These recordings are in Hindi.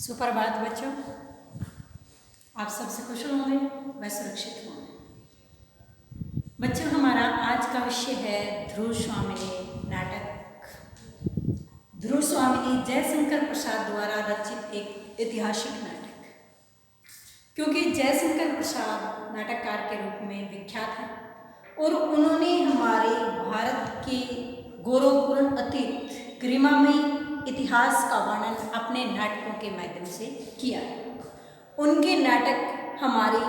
सुप्रभात बच्चों, आप सबसे कुशल होंगे व सुरक्षित होंगे। बच्चों, हमारा आज का विषय है ध्रुव स्वामिनी नाटक। ध्रुव स्वामिनी जयशंकर प्रसाद द्वारा रचित एक ऐतिहासिक नाटक। क्योंकि जयशंकर प्रसाद नाटककार के रूप में विख्यात है और उन्होंने हमारे भारत के गौरवपूर्ण अतीत, गरिमामयी इतिहास का वर्णन अपने नाटकों के माध्यम से किया है। उनके नाटक हमारे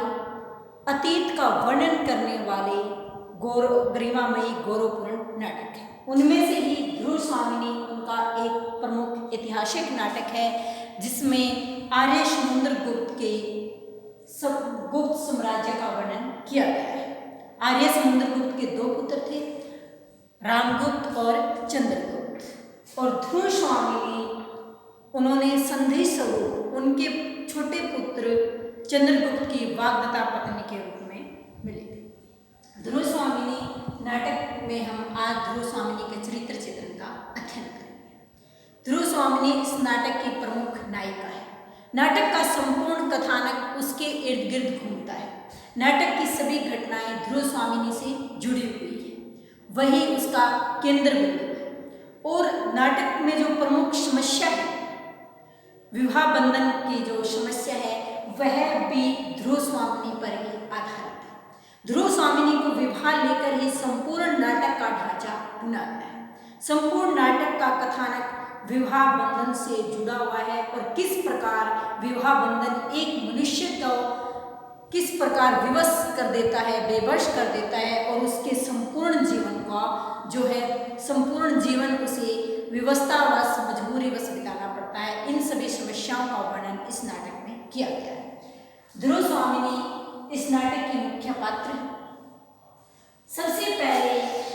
अतीत का वर्णन करने वाले गरिमामयी गौरवपूर्ण नाटक है। उनमें से ही ध्रुव स्वामिनी उनका एक प्रमुख ऐतिहासिक नाटक है, जिसमें आर्य समुद्रगुप्त के गुप्त साम्राज्य का वर्णन किया गया है। आर्य समुद्रगुप्त के दो पुत्र थे, रामगुप्त और चंद्रगुप्त। और ध्रुव स्वामिनी उन्होंने संधि स्वरूप उनके छोटे पुत्र चंद्रगुप्त की वाग्दत्ता पत्नी के रूप में मिले थे। ध्रुव स्वामिनी नाटक में हम आज ध्रुव स्वामिनी के चरित्र चित्रण का अध्ययन करेंगे। ध्रुव स्वामिनी इस नाटक की प्रमुख नायिका है। नाटक का संपूर्ण कथानक उसके इर्द गिर्द घूमता है। नाटक की सभी घटनाएं ध्रुव स्वामिनी से जुड़ी हुई है, वही उसका केंद्र बिंदु है। और नाटक में जो प्रमुख समस्या है, विवाह बंधन की जो समस्या है, वह भी ध्रुव स्वामिनी पर ही आधारित है। ध्रुव स्वामिनी को विवाह लेकर ही संपूर्ण नाटक का ढांचा बुना गया है। संपूर्ण नाटक का कथानक विवाह बंधन से जुड़ा हुआ है और किस प्रकार विवाह बंधन एक मनुष्य को किस प्रकार विवश कर देता है, बेबस कर देता है, और उसके संपूर्ण जीवन का जो है संपूर्ण जीवन उसे विवशतावश, मजबूरीवश बिताना पड़ता है। इन सभी समस्याओं का वर्णन इस नाटक में किया गया है। ध्रुव स्वामिनी इस नाटक की मुख्य पात्र है। सबसे पहले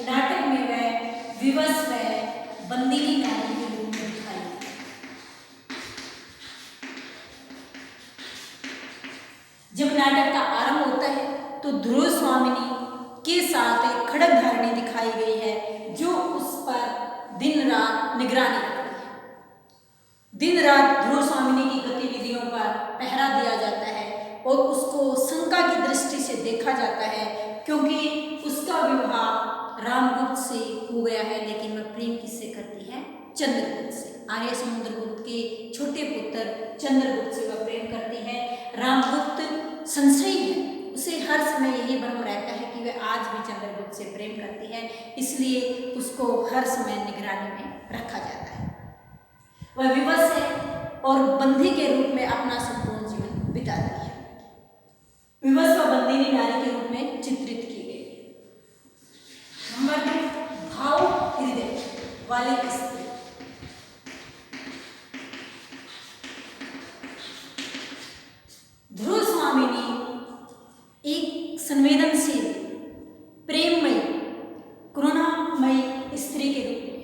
नाटक में वह विवश व बंदिनी नारी के रूप में दिखाई देती है। जब नाटक का आरंभ होता है तो ध्रुव स्वामिनी के साथ एक खड्ग धारिणी दिखाई गई है, जो उस पर दिन रात निगरानी रखती है। दिन रात ध्रुव स्वामिनी की गतिविधियों पर पहरा दिया जाता है और उसको शंका की दृष्टि से देखा जाता है, क्योंकि उसका विवाह रामगुप्त से हो गया है, लेकिन वह प्रेम किससे करती है? चंद्रगुप्त से। आर्य समुद्रगुप्त के छोटे पुत्र चंद्रगुप्त से वह प्रेम करती है। रामगुप्त संशयी है, उसे हर समय यही भ्रम रहता है कि वह आज भी चंद्रगुप्त से प्रेम करती है, इसलिए उसको हर समय निगरानी में रखा जाता है। वह विवश है और बंदी के रूप में अपना संपूर्ण जीवन बिताती है। विवश व बंदिनी नारी के रूप में चित्रित की गई है। नंबर 2, भाव हृदय वाली स्त्री। ध्रुव स्वामिनी एक संवेदनशील, प्रेममयी, करुणामयी स्त्री के रूप में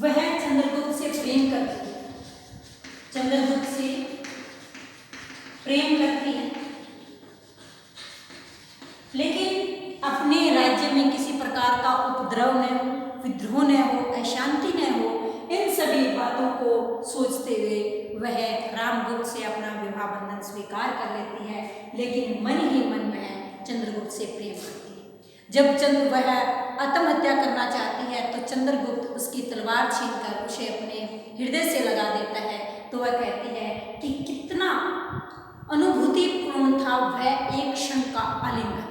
वह चंद्रगुप्त से प्रेम करती है। चंद्रगुप्त से प्रेम करती है, लेकिन अपने राज्य में किसी प्रकार का उपद्रव न हो, विद्रोह न हो, अशांति न हो, इन सभी बातों को सोचते हुए वह रामगुप्त से अपना विवाह बंधन स्वीकार कर लेती है, लेकिन मन ही मन में चंद्रगुप्त से प्रेम करती है। जब वह आत्महत्या करना चाहती है तो चंद्रगुप्त उसकी तलवार छीनकर उसे अपने हृदय से लगा देता है। तो वह कहती है कि कितना अनुभूतिपूर्ण था वह एक क्षण का आलिंगन।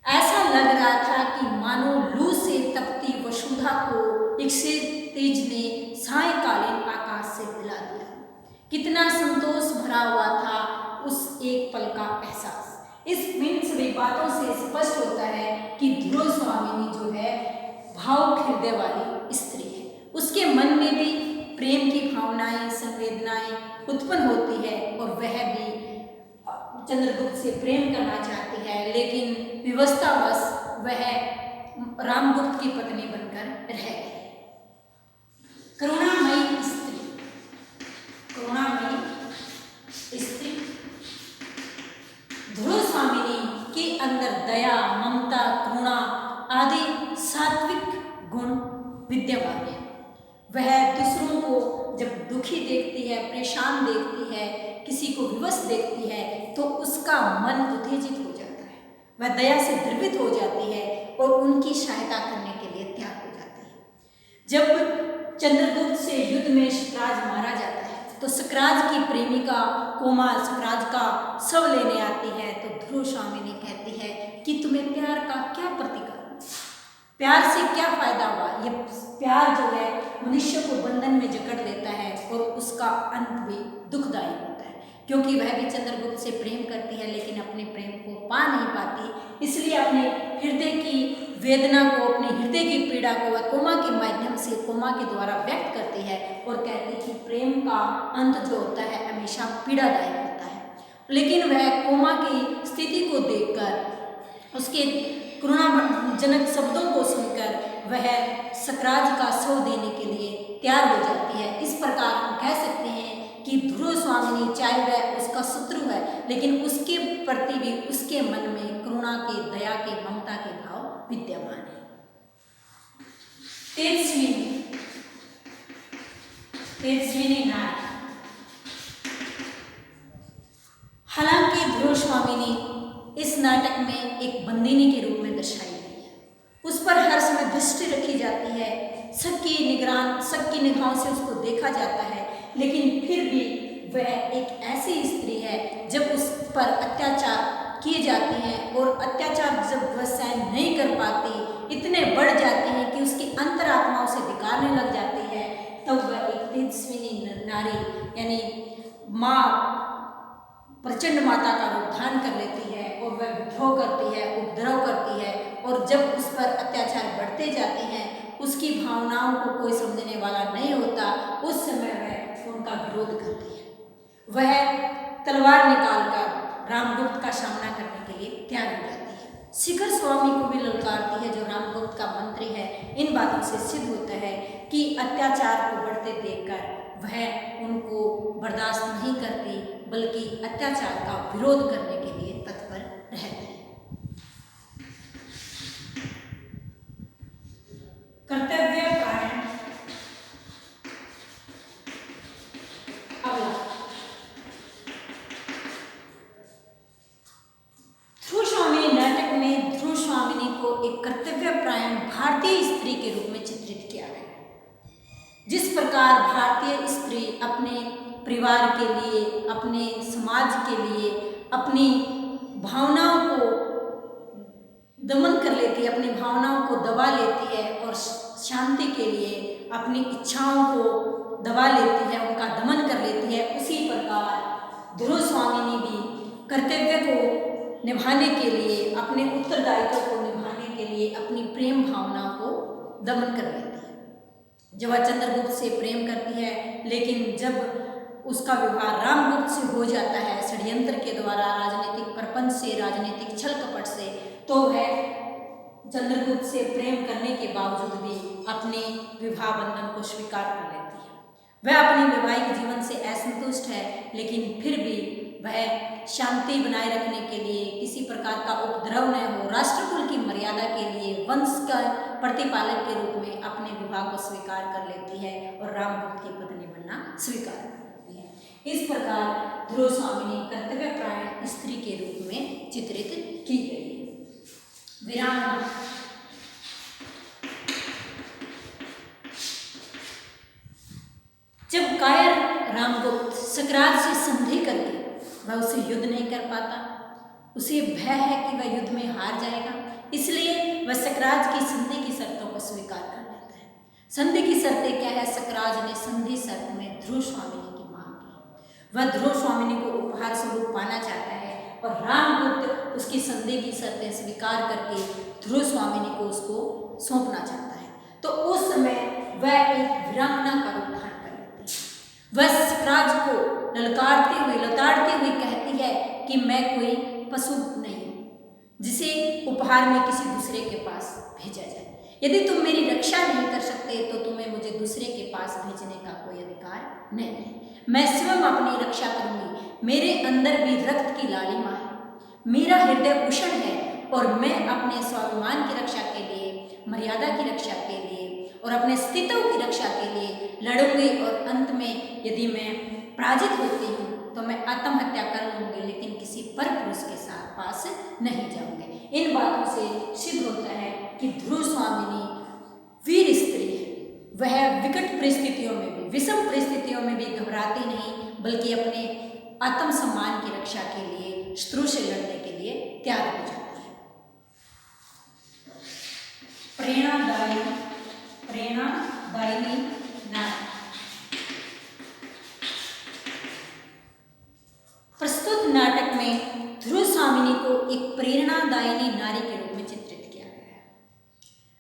ऐसा लग रहा था कि मानो लू से तपती वसुधा को तेज ने सायंकालीन आकाश से दिला दिया। कितना संतोष भरा हुआ था उस एक पल का एहसास। इन सभी बातों से स्पष्ट होता है कि ध्रुव स्वामिनी जो है भाव हृदय वाली स्त्री है। उसके मन में भी प्रेम की भावनाएं, संवेदनाएं उत्पन्न होती है और वह भी चंद्रगुप्त से प्रेम करना चाहती है, लेकिन विवशतावश वह रामगुप्त की पत्नी बनकर रह गई। करुणामयी स्त्री, करुणामयी स्त्री। ध्रुव स्वामिनी के अंदर दया, ममता, करुणा आदि सात्विक गुण विद्यमान है। वह दूसरों को जब दुखी देखती है, परेशान देखती है, किसी को विवश देखती है, तो उसका मन उत्तेजित हो जाता है, वह दया से द्रवित हो जाती है और उनकी सहायता करने के लिए तैयार हो जाती है। जब चंद्रगुप्त से युद्ध में शकराज मारा जाता है तो शकराज की प्रेमिका कोमाल शकराज का शव लेने आती है, तो ध्रुव स्वामिनी कहती है कि तुम्हें प्यार का क्या प्रतिकार, प्यार से क्या फायदा हुआ। ये प्यार जो है मनुष्य को बंधन में जकड़ लेता है और उसका अंत भी दुखदायी होता है, क्योंकि वह भी चंद्रगुप्त से प्रेम करती है लेकिन अपने प्रेम को पा नहीं पाती। इसलिए अपने हृदय की वेदना को, अपने हृदय की पीड़ा को वह कोमा के माध्यम से, कोमा के द्वारा व्यक्त करती है और कहती है कि प्रेम का अंत जो होता है हमेशा पीड़ादायक होता है। लेकिन वह कोमा की स्थिति को देखकर, उसके करुणाजनक शब्दों को सुनकर वह शकराज का शव देने के लिए तैयार हो जाती है। इस प्रकार हम कह सकते हैं कि ध्रुव स्वामिनी चाहे वह उसका शत्रु है, लेकिन उसके प्रति भी उसके मन में करुणा के, दया के, ममता के भाव विद्यमान है। तेजस्विनी नारी। हालांकि ध्रुव स्वामिनी इस नाटक में एक बंदिनी के रूप में दर्शाई गई है, उस पर हर समय दृष्टि रखी जाती है, सबकी निगाहों से उसको देखा जाता है, लेकिन फिर भी वह एक ऐसी स्त्री है जब उस पर अत्याचार किए जाते हैं और अत्याचार जब वह सहन नहीं कर पाती, इतने बढ़ जाते हैं कि उसकी अंतरात्मा उसे धिक्कारने लग जाती है, तब वह एक तेजस्विनी नारी यानी माँ प्रचंड माता का रूप धारण कर लेती है और वह विद्रोह करती है, उपद्रव करती है, और जब उस पर अत्याचार बढ़ते जाते हैं, उसकी भावनाओं को कोई समझने वाला नहीं होता, उस समय वह उनका विरोध करती है। वह तलवार निकालकर रामगुप्त का सामना करने के लिए तैयार हो जाती है। शिखर स्वामी को भी ललकारती है जो रामगुप्त का मंत्री है। इन बातों से सिद्ध होता है कि अत्याचार को बढ़ते देखकर वह उनको बर्दाश्त नहीं करती, बल्कि अत्याचार का विरोध करने के लिए तत्पर रहती है। कर्तव्य परायण। अगला ध्रुव स्वामिनी नाटक में ध्रुव स्वामिनी को एक कर्तव्य परायण भारतीय स्त्री के रूप में चित्रित किया गया है। जिस प्रकार भारतीय स्त्री अपने परिवार के लिए, अपने समाज के लिए अपनी भावनाओं को दमन कर लेती है, अपनी भावनाओं को दबा लेती है और शांति के लिए अपनी इच्छाओं को दबा लेती है, उनका दमन कर लेती है, उसी प्रकार ध्रुव स्वामिनी भी कर्तव्य को निभाने के लिए, अपने उत्तरदायित्व को निभाने के लिए अपनी प्रेम भावना को दमन कर लेती है। जब वह चंद्रगुप्त से प्रेम करती है, लेकिन जब उसका विवाह रामगुप्त से हो जाता है षड्यंत्र के द्वारा, राजनीतिक प्रपंच से, राजनीतिक छल कपट से, तो वह चंद्रगुप्त से प्रेम करने के बावजूद भी अपने विवाह बंधन को स्वीकार कर लेती है। वह अपने वैवाहिक जीवन से असंतुष्ट है, लेकिन फिर भी वह शांति बनाए रखने के लिए, किसी प्रकार का उपद्रव न हो, राष्ट्रकुल की मर्यादा के लिए, वंश का प्रतिपालक के रूप में अपने विवाह को स्वीकार कर लेती है और रामगुप्त की पत्नी बनना स्वीकार करती है। इस प्रकार ध्रुव स्वामिनी कर्तव्यपरायण स्त्री के रूप में चित्रित की गई है। वीरांगना। जब कायर रामगुप्त शकराज से संधि करके वह उसे युद्ध नहीं कर पाता, उसे भय है कि वह युद्ध में हार जाएगा, इसलिए वह शकराज की संधि की शर्तों को स्वीकार कर लेता है। संधि की शर्तें क्या है? शकराज ने संधि शर्त में ध्रुव स्वामिनी की मांग की। वह ध्रुव स्वामिनी को उपहार स्वरूप पाना चाहता है और रामगुप्त उसकी संधि की शर्तें स्वीकार करके ध्रुव स्वामिनी को उसको सौंपना चाहता है। तो उस समय वह एक वीरांगना का रूप धारण कर लेती है। वह शकराज को ललकारते हुए, लताड़ते हुए कहती है कि मैं कोई पशु नहीं जिसे उपहार में किसी दूसरे के पास भेजा जाए। यदि तुम मेरी रक्षा नहीं कर सकते तो तुम्हें मुझे दूसरे के पास भेजने का कोई अधिकार नहीं है। मैं स्वयं अपनी रक्षा करूंगी। मेरे अंदर भी रक्त की लालिमा है, मेरा हृदय उष्ण है और मैं अपने स्वाभिमान की रक्षा के लिए, मर्यादा की रक्षा के लिए और अपने अस्तित्व की रक्षा के लिए लड़ूंगी और अंत में यदि मैं पराजित होती हूँ तो मैं आत्महत्या कर लूँगी, लेकिन किसी पर पुरुष के साथ पास नहीं जाऊँगी। इन बातों से सिद्ध होता है कि ध्रुव स्वामिनी वीर स्त्री है। वह विकट परिस्थितियों में भी, विषम परिस्थितियों में भी घबराती नहीं, बल्कि अपने आत्मसम्मान की रक्षा के लिए शत्रु से लड़ने के लिए तैयार हो जाती है। प्रेरणादायिनी नारी। प्रस्तुत नाटक में ध्रुव स्वामिनी को एक प्रेरणादायिनी नारी के रूप में चित्रित किया गया है।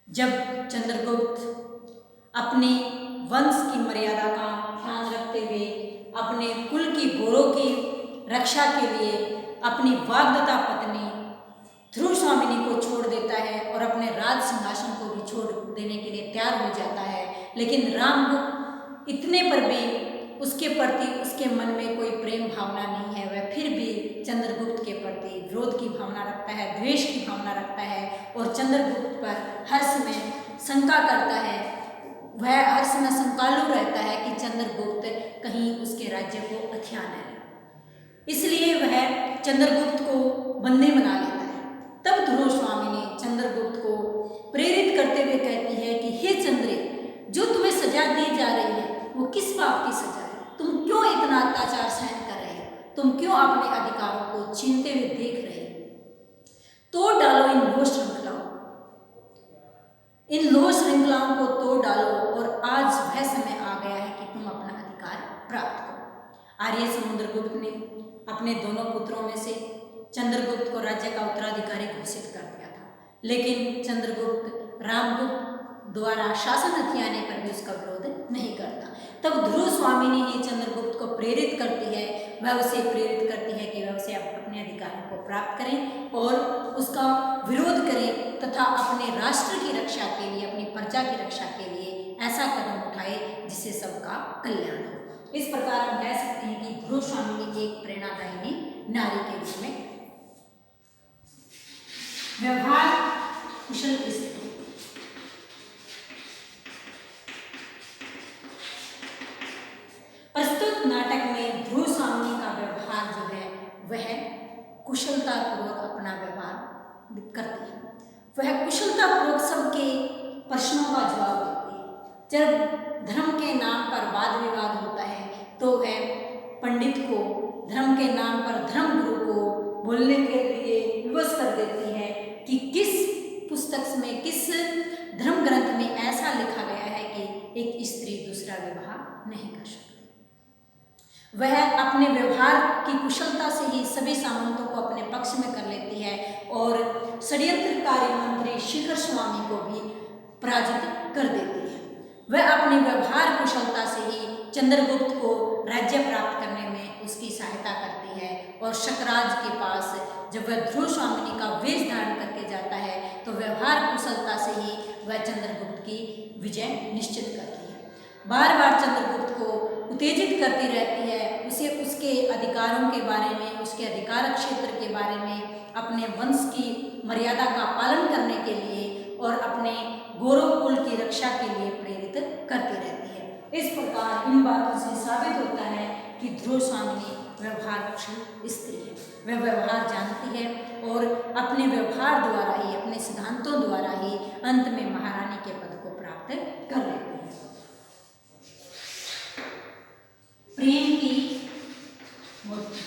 जब चंद्रगुप्त अपने वंश की मर्यादा का ध्यान रखते हुए अपने कुल की गौरव की रक्षा के लिए अपनी वाग्दत्ता पत्नी ध्रुव स्वामिनी को छोड़ देता है और अपने राज सिंहासन को भी छोड़ देने के लिए तैयार हो जाता है, लेकिन रामगुप्त इतने पर भी उसके प्रति उसके मन में कोई प्रेम भावना नहीं है। वह फिर भी चंद्रगुप्त के प्रति विरोध की भावना रखता है, द्वेष की भावना रखता है और चंद्रगुप्त पर हर समय शंका करता है। वह हर समय शंकालु रहता है कि चंद्रगुप्त कहीं उसके राज्य को हथिया न ले, इसलिए वह चंद्रगुप्त को बंदी बना लेता है। तब ध्रुव स्वामिनी चंद्रगुप्त को प्रेरित करते हुए कहती है कि हे चंद्रे, जो तुम्हें सजा दी जा रही है वो किस पाप की सजा है? तुम क्यों इतना अत्याचार सहन कर रहे हो? तुम क्यों अपने अधिकारों को छीनते हुए देख रहे हो? तोड़ डालो इन लोह श्रृंखलाओं, इन लोह श्रृंखलाओं को तोड़ डालो और आज वह समय आ गया है कि तुम अपना अधिकार प्राप्त करो। आर्य समुद्रगुप्त ने अपने दोनों पुत्रों में से चंद्रगुप्त को राज्य का उत्तराधिकारी घोषित कर दिया था, लेकिन चंद्रगुप्त रामगुप्त द्वारा शासन हथियाने पर भी उसका विरोध नहीं करता। तब ध्रुव स्वामिनी ही चंद्रगुप्त को प्रेरित करती है। वह उसे प्रेरित करती है कि वह उसे अपने अधिकारों को प्राप्त करें और उसका विरोध करें तथा अपने राष्ट्र की रक्षा के लिए, अपनी प्रजा की रक्षा के लिए ऐसा कदम उठाए जिससे सबका कल्याण हो। इस प्रकार हम कह सकते हैं कि ध्रुव स्वामिनी एक प्रेरणादायिनी नारी के रूप में व्यवहार कुशल स्त्री। प्रस्तुत नाटक में ध्रुव स्वामिनी का व्यवहार जो है वह कुशलतापूर्वक अपना व्यवहार करती है। वह कुशलतापूर्वक सबके प्रश्नों का जवाब देती है। जब धर्म के नाम पर वाद विवाद होता है तो वह पंडित को धर्म के नाम पर धर्म गुरु को बोलने के लिए विवश कर देती है कि किस पुस्तक में, किस धर्म ग्रंथ में ऐसा लिखा गया है कि एक स्त्री दूसरा विवाह नहीं कर सकती। वह अपने व्यवहार की कुशलता से ही सभी सामंतों को अपने पक्ष में कर लेती है और षड्यंत्रकारी मंत्री शिखर स्वामी को भी पराजित कर देती है। वह अपनी व्यवहार कुशलता से ही चंद्रगुप्त को राज्य प्राप्त करने में उसकी सहायता करती है और शकराज के पास जब वह ध्रुव स्वामिनी का वेश धारण करके जाता है तो व्यवहार कुशलता से ही वह चंद्रगुप्त की विजय निश्चित करती है। बार बार चंद्रगुप्त को उत्तेजित करती रहती है, उसे उसके अधिकारों के बारे में, उसके अधिकार क्षेत्र के बारे में, अपने वंश की मर्यादा का पालन करने के लिए और अपने गौरव कुल की रक्षा के लिए प्रेरित करती रहती है। इस प्रकार इन बातों से साबित होता है कि ध्रुव स्वामिनी व्यवहार कुशल स्त्री है। वह व्यवहार जानती है और अपने व्यवहार द्वारा ही, अपने सिद्धांतों द्वारा ही अंत में महारानी के पद को प्राप्त कर लेती है। प्रेम की मूर्ति।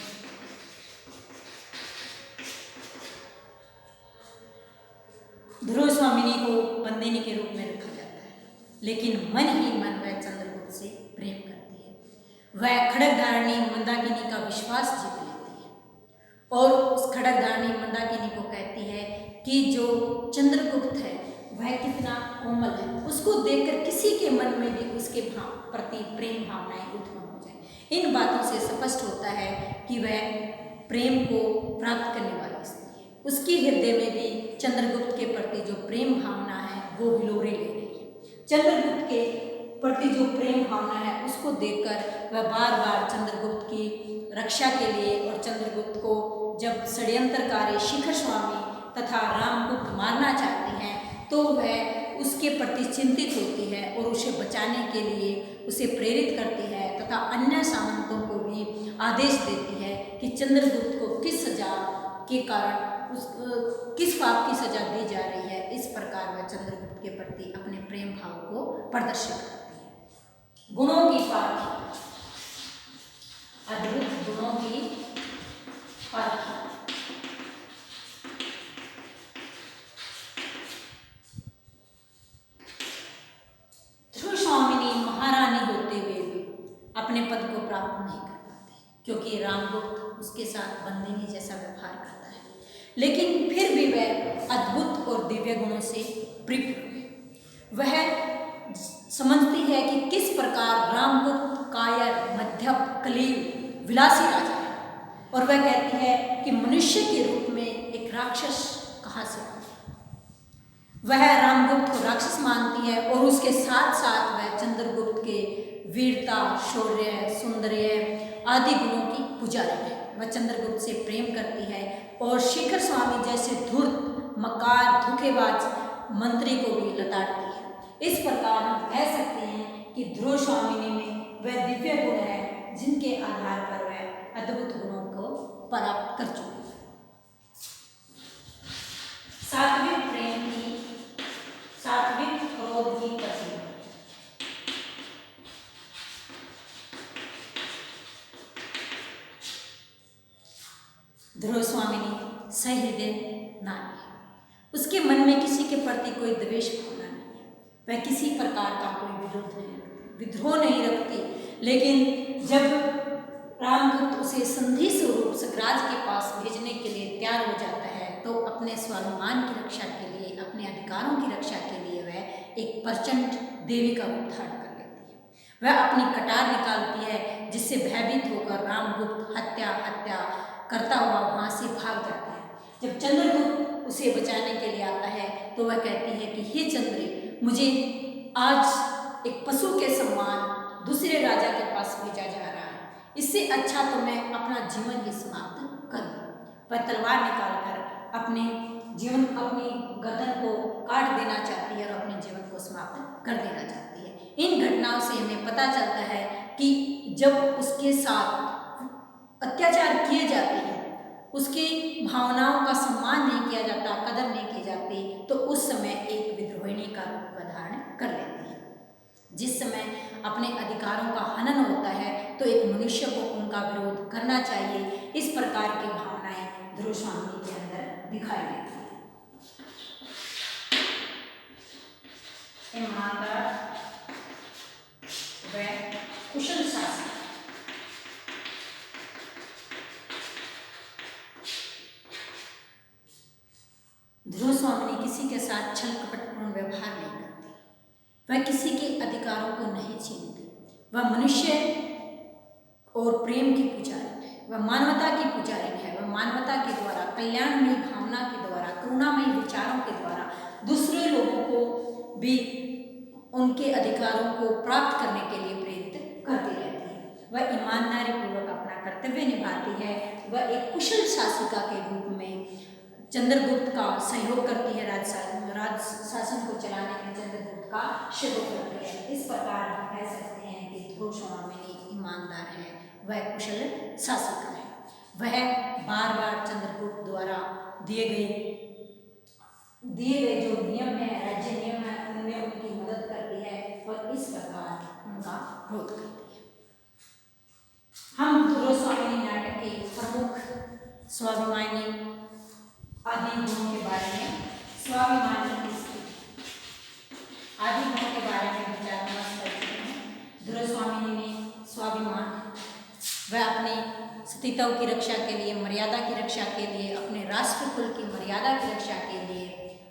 ध्रुव स्वामिनी को बंदिनी के रूप में रखा जाता है, लेकिन मन ही मन वह चंद्रगुप्त से प्रेम करती है। वह खड्गधारिणी मंदाकिनी का विश्वास जीत लेती है और उस खड्गधारिणी मंदाकिनी को कहती है कि जो चंद्रगुप्त है वह कितना कोमल है, उसको देखकर किसी के मन में भी उसके प्रति प्रेम भावनाएं उत्पन्न हो जाए। इन बातों से स्पष्ट होता है कि वह प्रेम को प्राप्त करने वाली स्त्री है। उसके हृदय में भी चंद्रगुप्त के प्रति जो प्रेम भावना है वो हिलोरे ले रही है। चंद्रगुप्त के प्रति जो प्रेम भावना है उसको देखकर वह बार बार चंद्रगुप्त की रक्षा के लिए और चंद्रगुप्त को जब षड्यंत्रकारी शिखर स्वामी तथा रामगुप्त मारना चाहते हैं तो वह उसके प्रति चिंतित होती है और उसे बचाने के लिए उसे प्रेरित करती है तथा अन्य सामंतों को भी आदेश देती है कि चंद्रगुप्त को किस सजा के कारण किस पाप की सजा दी जा रही है। इस प्रकार वह चंद्रगुप्त के प्रति अपने प्रेम भाव को प्रदर्शित करती है। गुणों की परख, अद्भुत गुणों की परख। ध्रुव स्वामिनी महारानी होते हुए भी अपने पद को प्राप्त नहीं कर पाती, क्योंकि रामगुप्त उसके साथ बंदिनी जैसा व्यवहार करता है, लेकिन फिर भी वह अद्भुत और दिव्य गुणों से परिपूर्ण है। वह समझती है कि किस प्रकार रामगुप्त कायर, मध्यप, कलील, विलासी राजा है, और वह कहती है कि मनुष्य के रूप में एक राक्षस कहाँ से आया। वह रामगुप्त को राक्षस मानती है और उसके साथ साथ वह चंद्रगुप्त के वीरता, शौर्य, सौंदर्य आदि गुणों की पुजारी है। वह चंद्रगुप्त से प्रेम करती है और शेखर स्वामी जैसे धूर्त, मकार, धोखेबाज मंत्री को भी लताड़ती है। इस प्रकार हम कह सकते हैं कि ध्रुव स्वामिनी में वह दिव्य गुण है जिनके आधार पर वह अद्भुत गुणों को प्राप्त कर चुकी है। सात्विक प्रेम की, सात्विक क्रोध की पत्नी। ध्रुव स्वामिनी सहृदय नारी है। उसके मन में किसी के प्रति कोई द्वेष भावना नहीं है। वह किसी प्रकार का कोई विद्रोह नहीं रखती, लेकिन जब रामगुप्त उसे संधि स्वरूप सगराज के पास भेजने के लिए तैयार हो जाता है तो अपने स्वाभिमान की रक्षा के लिए, अपने अधिकारों की रक्षा के लिए वह एक प्रचंड देवी का रूप धारण कर लेती है। वह अपनी कटार निकालती है, जिससे भयभीत होकर रामगुप्त हत्या करता हुआ वहां से भाग जाता है। जब चंद्रगुप्त उसे बचाने के लिए आता है तो वह कहती है कि हे चंद्रे, मुझे आज एक पशु के समान दूसरे राजा के पास भेजा जा रहा है, इससे अच्छा तो मैं अपना जीवन ही समाप्त कर दूं। वह तलवार निकालकर अपनी गर्दन को काट देना चाहती है और अपने जीवन को समाप्त कर देना चाहती है। इन घटनाओं से हमें पता चलता है कि जब उसके साथ अत्याचार किए जाते हैं, उसकी भावनाओं का सम्मान नहीं किया जाता, कदर नहीं की जाती, तो उस समय एक विद्रोहिणी का रूप धारण कर लेती है। जिस समय अपने अधिकारों का हनन होता है तो एक मनुष्य को उनका विरोध करना चाहिए। इस प्रकार की भावनाएं ध्रुव स्वामिनी के अंदर दिखाई देती है। ईमानदार व कुशल शासक। ध्रुव स्वामिनी किसी के साथ छल कपटपूर्ण व्यवहार नहीं करती। वह किसी के अधिकारों को नहीं छीनती। वह मनुष्य और प्रेम की पुजारी है। वह मानवता की पुजारी है। वह मानवता के द्वारा, कल्याणमयी भावना के द्वारा, करुणामयी विचारों के द्वारा दूसरे लोगों को भी उनके अधिकारों को प्राप्त करने के लिए प्रेरित करती रहती है। वह ईमानदारी पूर्वक अपना कर्तव्य निभाती है। वह एक कुशल शासिका के रूप में चंद्रगुप्त का सहयोग करती है। राज शासन को चलाने में चंद्रगुप्त का सहयोग करती है। इस प्रकार हम कह सकते हैं कि ध्रुव स्वामिनी ईमानदार है, वह कुशल शासिका है। वह बार बार चंद्रगुप्त द्वारा दिए गए जो नियम है, राज्य नियम है, उनमें उनकी मदद करती है और इस प्रकार उनका विरोध करती है। हम ध्रुव स्वामिनी नाटक के प्रमुख स्वाभिमानी आदि गुणों के बारे में, स्वाभिमानी आदि गुणों के बारे में विचार विमर्श करते हैं। ध्रुव स्वामिनी में स्वाभिमान, वह अपने सतीत्व की रक्षा के लिए, मर्यादा की रक्षा के लिए, अपने राष्ट्रकुल की मर्यादा की रक्षा के लिए,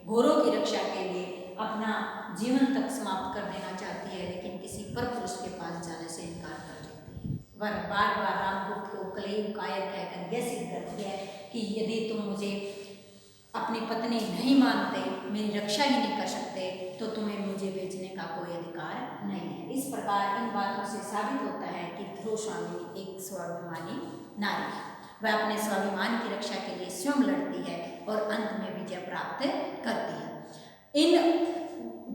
घोरों की रक्षा के लिए अपना जीवन तक समाप्त कर देना चाहती है, लेकिन किसी परपुरुष के पास जाने से इनकार कर देती है। वह बार बार रामगुप्त को कलील कायर कहकर यह सिद्ध करती है कि यदि तुम मुझे अपनी पत्नी नहीं मानते, मेरी रक्षा ही नहीं कर सकते, तो तुम्हें मुझे बेचने का कोई अधिकार नहीं है। इस प्रकार इन बातों से साबित होता है कि ध्रुव स्वामिनी एक स्वाभिमानी नारी है। वह अपने स्वाभिमान की रक्षा के लिए स्वयं लड़ती है और अंत में विजय प्राप्त करती है। इन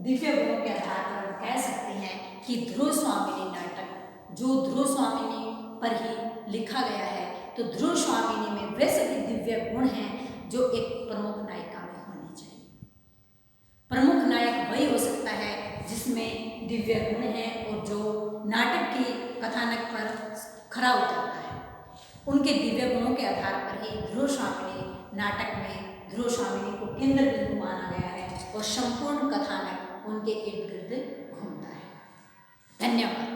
दिव्य गुणों के आधार पर हम कह सकते हैं कि ध्रुव स्वामिनी नाटक जो ध्रुव स्वामिनी पर ही लिखा गया है, तो ध्रुव स्वामिनी में वे सभी दिव्य गुण हैं जो एक प्रमुख नायिका में होने चाहिए। प्रमुख नायक वही हो सकता है जिसमें दिव्य गुण हैं और जो नाटक की कथानक पर खरा उतरता है। उनके दिव्य गुणों के आधार पर ही ध्रुव स्वामिनी नाटक में ध्रुव स्वामिनी को केंद्र बिंदु माना गया है और संपूर्ण कथानक उनके इर्द गिर्द घूमता है। धन्यवाद।